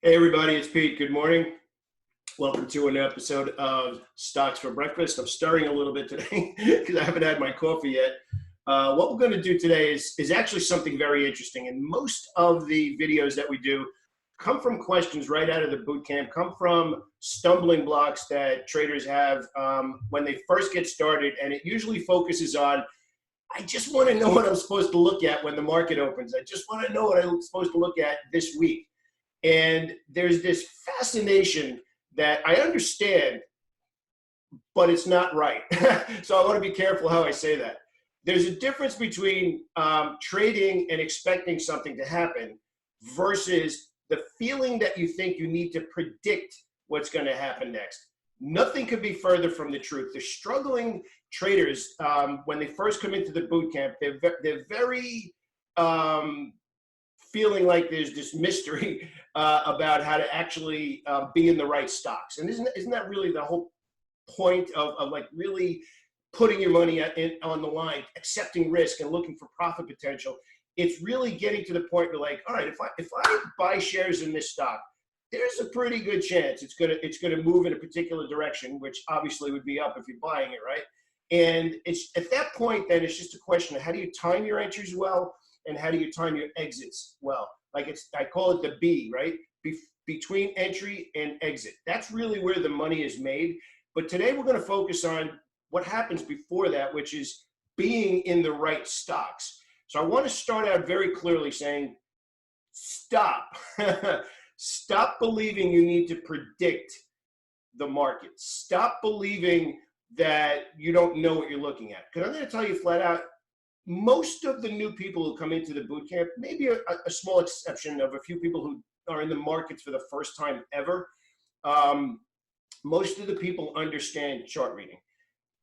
Hey everybody, it's Pete. Good morning. Welcome to an episode of Stocks for Breakfast. I'm stirring a little bit today because I haven't had my coffee yet. What we're going to do today is actually something very interesting. And most of the videos that we do come from questions right out of the boot camp, come from stumbling blocks that traders have when they first get started. And it usually focuses on, I just want to know what I'm supposed to look at when the market opens. I just want to know what I'm supposed to look at this week. And there's this fascination that I understand, but it's not right. So I want to be careful how I say that. There's a difference between trading and expecting something to happen versus the feeling that you think you need to predict what's going to happen next. Nothing could be further from the truth. The struggling traders, when they first come into the boot camp, they're very feeling like there's this mystery about how to actually be in the right stocks. And isn't that really the whole point of like really putting your money on the line, accepting risk and looking for profit potential? It's really getting to the point where like, all right, if I buy shares in this stock, there's a pretty good chance it's gonna move in a particular direction, which obviously would be up if you're buying it, right? And it's at that point, then it's just a question of how do you time your entries well, and how do you time your exits well? Like I call it the B, right? Between entry and exit. That's really where the money is made. But today we're going to focus on what happens before that, which is being in the right stocks. So I want to start out very clearly saying, stop. Stop believing you need to predict the market. Stop believing that you don't know what you're looking at. Because I'm going to tell you flat out, most of the new people who come into the boot camp, maybe a small exception of a few people who are in the markets for the first time ever, most of the people understand chart reading.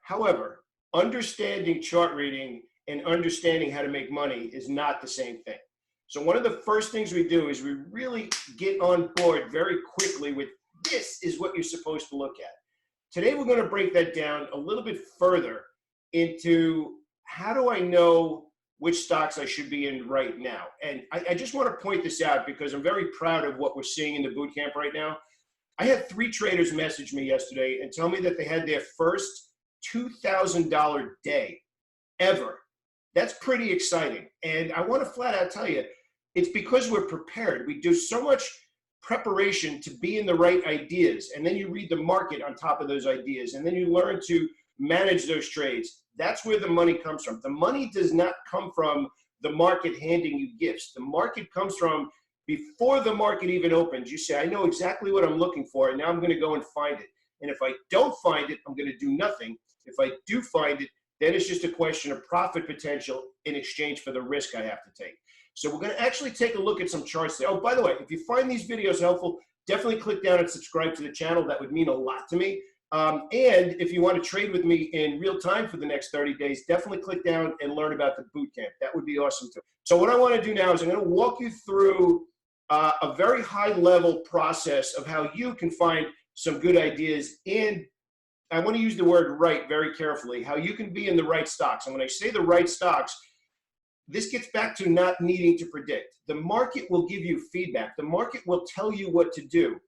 However, understanding chart reading and understanding how to make money is not the same thing. So one of the first things we do is we really get on board very quickly with this is what you're supposed to look at. Today we're going to break that down a little bit further into how do I know which stocks I should be in right now? And I just want to point this out because I'm very proud of what we're seeing in the boot camp right now. I had 3 traders message me yesterday and tell me that they had their first $2,000 day ever. That's pretty exciting. And I want to flat out tell you, it's because we're prepared. We do so much preparation to be in the right ideas. And then you read the market on top of those ideas. And then you learn to manage those trades. That's where the money comes from. The money does not come from the market handing you gifts. The market comes from before the market even opens. You say, I know exactly what I'm looking for, and now I'm going to go and find it. And if I don't find it, I'm going to do nothing. If I do find it, then it's just a question of profit potential in exchange for the risk I have to take. So we're going to actually take a look at some charts there. Oh, by the way, if you find these videos helpful, definitely click down and subscribe to the channel. That would mean a lot to me. And if you want to trade with me in real time for the next 30 days, definitely click down and learn about the boot camp. That would be awesome too. So what I want to do now is I'm going to walk you through a very high level process of how you can find some good ideas. And I want to use the word right very carefully, how you can be in the right stocks. And when I say the right stocks, this gets back to not needing to predict. The market will give you feedback. The market will tell you what to do.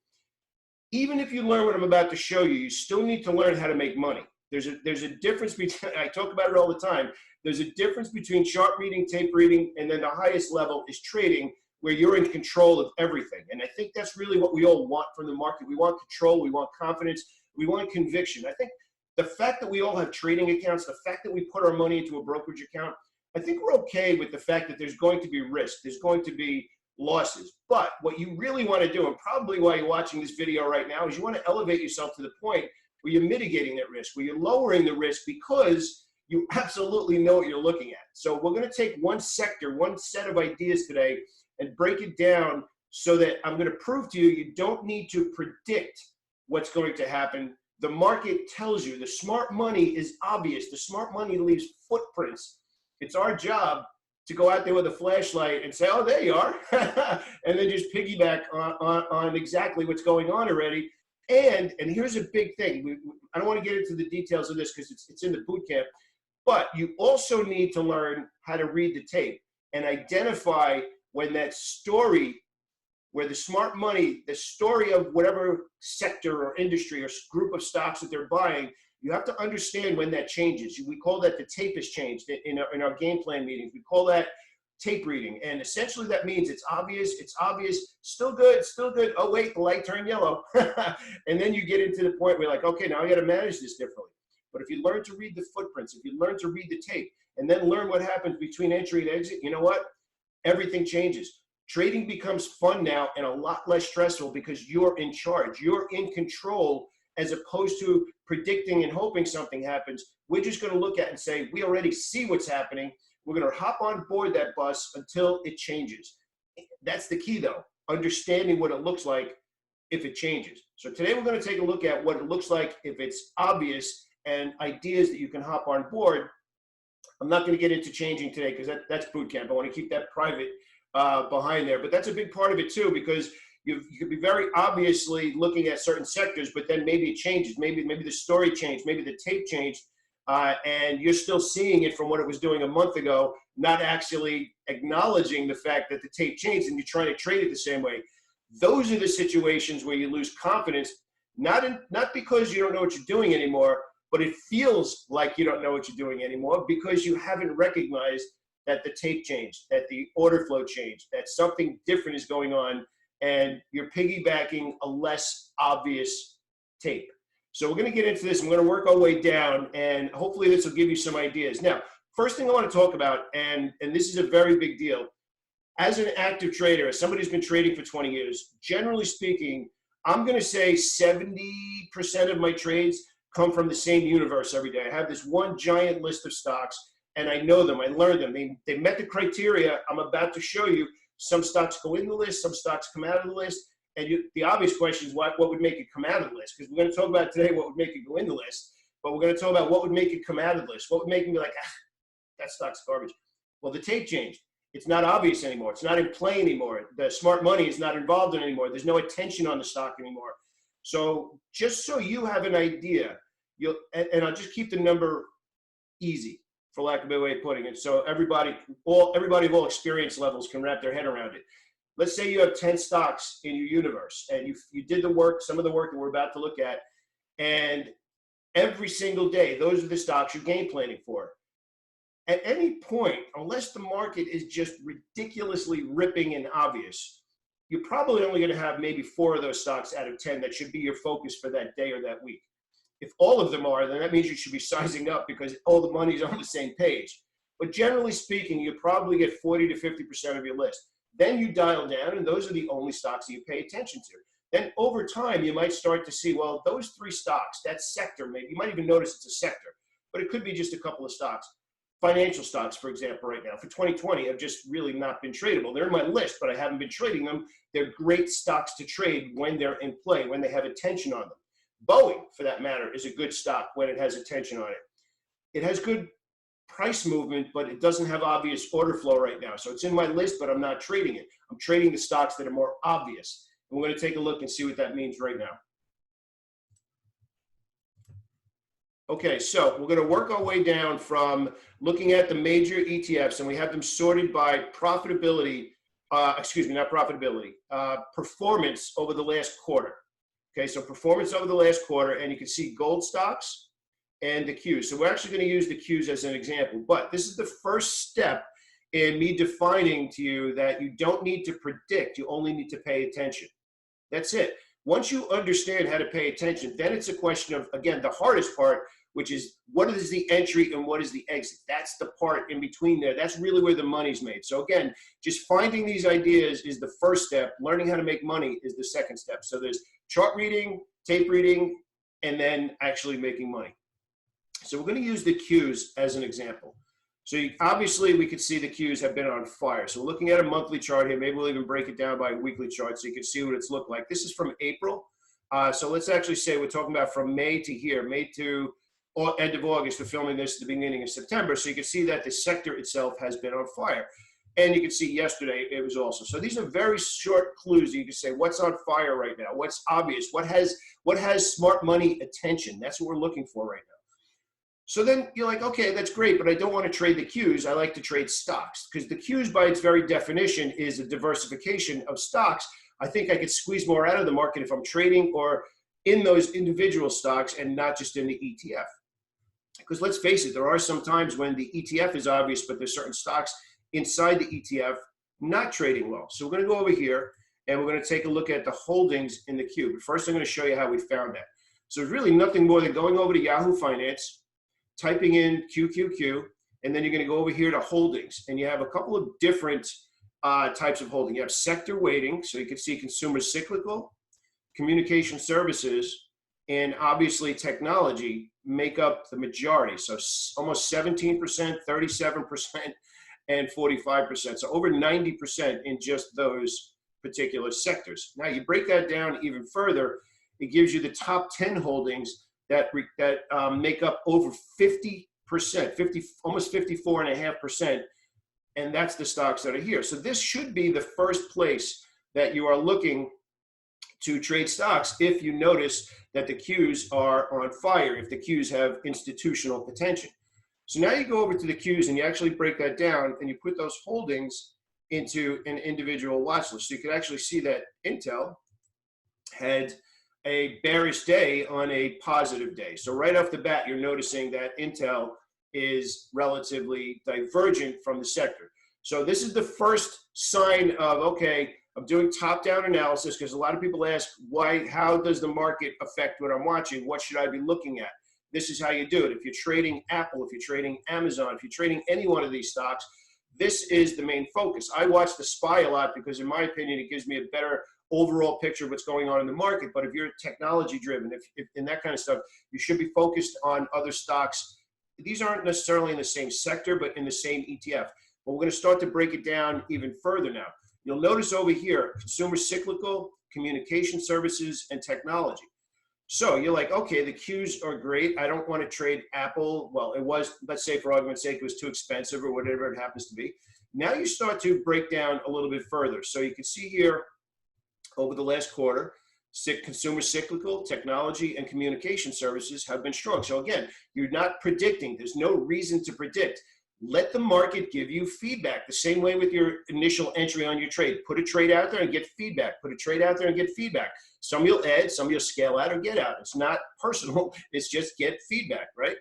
Even if you learn what I'm about to show you, you still need to learn how to make money. There's a difference between, I talk about it all the time, there's a difference between chart reading, tape reading, and then the highest level is trading, where you're in control of everything. And I think that's really what we all want from the market. We want control, we want confidence, we want conviction. I think the fact that we all have trading accounts, the fact that we put our money into a brokerage account, I think we're okay with the fact that there's going to be risk, there's going to be losses. But what you really want to do, and probably why you're watching this video right now, is you want to elevate yourself to the point where you're mitigating that risk, where you're lowering the risk because you absolutely know what you're looking at. So we're going to take one sector, one set of ideas today and break it down so that I'm going to prove to you, you don't need to predict what's going to happen. The market tells you. The smart money is obvious. The smart money leaves footprints. It's our job to go out there with a flashlight and say, oh, there you are, and then just piggyback on exactly what's going on already. And here's a big thing. I don't want to get into the details of this because it's in the boot camp, but you also need to learn how to read the tape and identify when that story where the smart money, the story of whatever sector or industry or group of stocks that they're buying, you have to understand when that changes. We call that the tape has changed in our game plan meetings. We call that tape reading. And essentially that means it's obvious, still good, still good. Oh, wait, the light turned yellow. And then you get into the point where you're like, okay, now I got to manage this differently. But if you learn to read the footprints, if you learn to read the tape, and then learn what happens between entry and exit, you know what? Everything changes. Trading becomes fun now and a lot less stressful because you're in charge. You're in control as opposed to predicting and hoping something happens. We're just going to look at it and say, we already see what's happening. We're going to hop on board that bus until it changes. That's the key, though, understanding what it looks like if it changes. So today we're going to take a look at what it looks like if it's obvious and ideas that you can hop on board. I'm not going to get into changing today because that's boot camp. I want to keep that private behind there. But that's a big part of it, too, because you could be very obviously looking at certain sectors, but then maybe it changes. Maybe the story changed. Maybe the tape changed. And you're still seeing it from what it was doing a month ago, not actually acknowledging the fact that the tape changed and you're trying to trade it the same way. Those are the situations where you lose confidence, not because you don't know what you're doing anymore, but it feels like you don't know what you're doing anymore because you haven't recognized that the tape changed, that the order flow changed, that something different is going on, and you're piggybacking a less obvious tape. So we're going to get into this. I'm going to work our way down, and hopefully this will give you some ideas. Now, first thing I want to talk about, and this is a very big deal, as an active trader, as somebody who's been trading for 20 years, generally speaking, I'm going to say 70% of my trades come from the same universe every day. I have this one giant list of stocks, and I know them. I learned them. They met the criteria I'm about to show you. Some stocks go in the list, some stocks come out of the list. And the obvious question is what would make it come out of the list? Because we're going to talk about today what would make it go in the list, but we're going to talk about what would make it come out of the list. What would make me be like, that stock's garbage? Well, the tape changed. It's not obvious anymore. It's not in play anymore. The smart money is not involved in it anymore. There's no attention on the stock anymore. So just so you have an idea, and I'll just keep the number easy, for lack of a better way of putting it, so everybody of all experience levels can wrap their head around it. Let's say you have 10 stocks in your universe and you did the work, some of the work that we're about to look at, and every single day, those are the stocks you're game planning for. At any point, unless the market is just ridiculously ripping and obvious, you're probably only going to have maybe 4 of those stocks out of 10 that should be your focus for that day or that week. If all of them are, then that means you should be sizing up because all the money's on the same page. But generally speaking, you probably get 40 to 50% of your list. Then you dial down, and those are the only stocks that you pay attention to. Then over time, you might start to see, well, those 3 stocks, that sector, maybe you might even notice it's a sector, but it could be just a couple of stocks. Financial stocks, for example, right now, for 2020, have just really not been tradable. They're in my list, but I haven't been trading them. They're great stocks to trade when they're in play, when they have attention on them. Boeing, for that matter, is a good stock when it has attention on it. It has good price movement, but it doesn't have obvious order flow right now. So it's in my list, but I'm not trading it. I'm trading the stocks that are more obvious. And we're going to take a look and see what that means right now. Okay, so we're going to work our way down from looking at the major ETFs, and we have them sorted by profitability, not profitability, performance over the last quarter. Okay, so performance over the last quarter, and you can see gold stocks and the Qs. So we're actually going to use the Qs as an example, but this is the first step in me defining to you that you don't need to predict, you only need to pay attention. That's it. Once you understand how to pay attention, then it's a question of, again, the hardest part, which is what is the entry and what is the exit? That's the part in between there. That's really where the money's made. So again, just finding these ideas is the first step. Learning how to make money is the second step. So there's chart reading, tape reading, and then actually making money. So we're going to use the Qs as an example. So obviously we could see the Qs have been on fire. So we're looking at a monthly chart here. Maybe we'll even break it down by a weekly chart so you can see what it's looked like. This is from April. So let's actually say we're talking about from May to here, May to end of August. We're filming this at the beginning of September. So you can see that the sector itself has been on fire. And you can see yesterday it was also. So these are very short clues. You can say what's on fire right now, what's obvious, what has smart money attention. That's what we're looking for right now. So then you're like, okay, that's great, but I don't want to trade the Qs. I like to trade stocks because the Qs by its very definition is a diversification of stocks. I think I could squeeze more out of the market if I'm trading or in those individual stocks and not just in the ETF. Because let's face it, there are some times when the ETF is obvious, but there's certain stocks inside the ETF not trading well. So we're going to go over here and we're going to take a look at the holdings in the Q. But first, I'm going to show you how we found that. So it's really nothing more than going over to Yahoo Finance, typing in QQQ, and then you're going to go over here to holdings. And you have a couple of different types of holding. You have sector weighting, so you can see consumer cyclical, communication services, and obviously technology make up the majority. So almost 17%, 37%, and 45%. So over 90% in just those particular sectors. Now you break that down even further, it gives you the top 10 holdings that make up over 50%, almost 54.5%, and that's the stocks that are here. So this should be the first place that you are looking to trade stocks if you notice that the Qs are on fire, if the Qs have institutional attention. So now you go over to the Qs and you actually break that down and you put those holdings into an individual watch list. So you can actually see that Intel had a bearish day on a positive day. So right off the bat, you're noticing that Intel is relatively divergent from the sector. So this is the first sign of, okay, I'm doing top-down analysis because a lot of people ask, how does the market affect what I'm watching? What should I be looking at? This is how you do it. If you're trading Apple, if you're trading Amazon, if you're trading any one of these stocks, this is the main focus. I watch the SPY a lot because in my opinion, it gives me a better overall picture of what's going on in the market. But if you're technology driven, if in that kind of stuff, you should be focused on other stocks. These aren't necessarily in the same sector, but in the same ETF. But we're going to start to break it down even further now. You'll notice over here, consumer cyclical, communication services, and technology. So you're like, okay, the Qs are great. I don't want to trade Apple. Well, it was, let's say for argument's sake, it was too expensive or whatever it happens to be. Now you start to break down a little bit further. So you can see here over the last quarter, consumer cyclical, technology, and communication services have been strong. So again, you're not predicting. There's no reason to predict. Let the market give you feedback. The same way with your initial entry on your trade. Put a trade out there and get feedback. Put a trade out there and get feedback. Some you'll add, some you'll scale out or get out. It's not personal. It's just get feedback, right?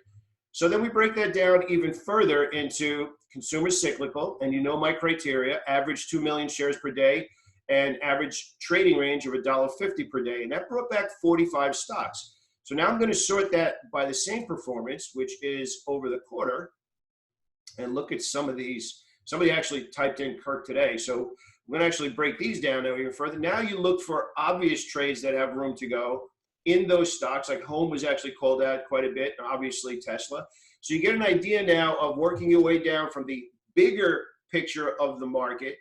So then we break that down even further into consumer cyclical. And you know my criteria, average 2 million shares per day and average trading range of $1.50 per day. And that brought back 45 stocks. So now I'm going to sort that by the same performance, which is over the quarter. And look at some of these. Somebody actually typed in Kirk today. So we're going to actually break these down now even further. Now you look for obvious trades that have room to go in those stocks. Like Home was actually called out quite a bit, and obviously Tesla. So you get an idea now of working your way down from the bigger picture of the market.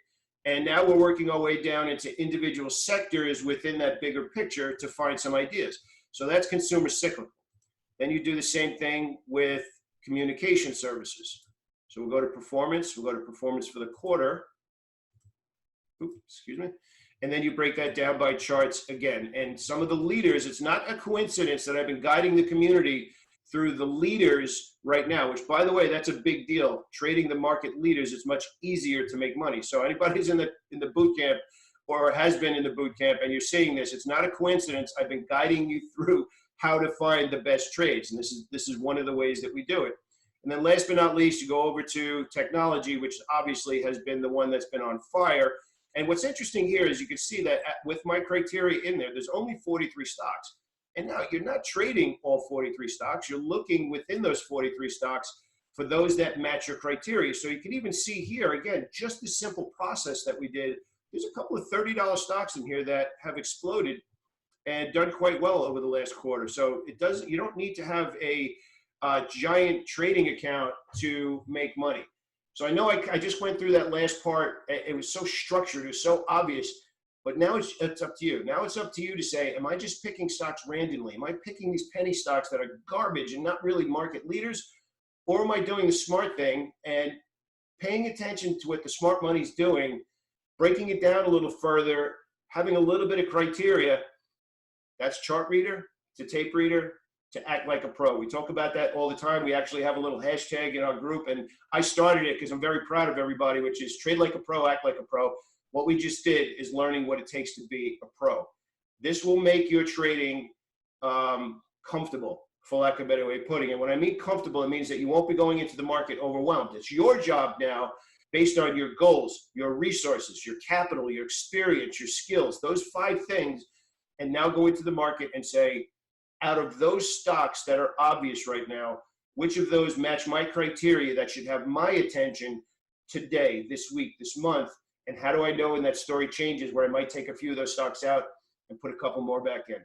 And now we're working our way down into individual sectors within that bigger picture to find some ideas. So that's consumer cyclical. Then you do the same thing with communication services. So we'll go to performance. We'll go to performance for the quarter. Oops, excuse me. And then you break that down by charts again. And some of the leaders, it's not a coincidence that I've been guiding the community through the leaders right now, which by the way, that's a big deal. Trading the market leaders is much easier to make money. So anybody who's in the boot camp or has been in the boot camp and you're seeing this, it's not a coincidence. I've been guiding you through how to find the best trades. And this is one of the ways that we do it. And then last but not least, you go over to technology, which obviously has been the one that's been on fire. And what's interesting here is you can see that with my criteria in there, there's only 43 stocks. And now you're not trading all 43 stocks. You're looking within those 43 stocks for those that match your criteria. So you can even see here, again, just the simple process that we did. There's a couple of $30 stocks in here that have exploded and done quite well over the last quarter. So you don't need to have a giant trading account to make money. So I know I just went through that last part. It was so structured, it was so obvious, but now it's up to you. Now it's up to you to say, am I just picking stocks randomly? Am I picking these penny stocks that are garbage and not really market leaders? Or am I doing the smart thing and paying attention to what the smart money's doing, breaking it down a little further, having a little bit of criteria? That's chart reader to tape reader to act like a pro. We talk about that all the time. We actually have a little hashtag in our group, and I started it because I'm very proud of everybody, which is trade like a pro, act like a pro. What we just did is learning what it takes to be a pro. This will make your trading comfortable, for lack of a better way of putting it. When I mean comfortable, it means that you won't be going into the market overwhelmed. It's your job now, based on your goals, your resources, your capital, your experience, your skills, those 5 things, and now go into the market and say, out of those stocks that are obvious right now, which of those match my criteria that should have my attention today, this week, this month, and how do I know when that story changes where I might take a few of those stocks out and put a couple more back in?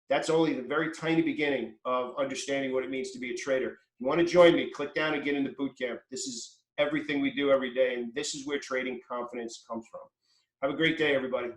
That's only the very tiny beginning of understanding what it means to be a trader. If you want to join me, click down and get into boot camp. This is everything we do every day, and this is where trading confidence comes from. Have a great day, everybody.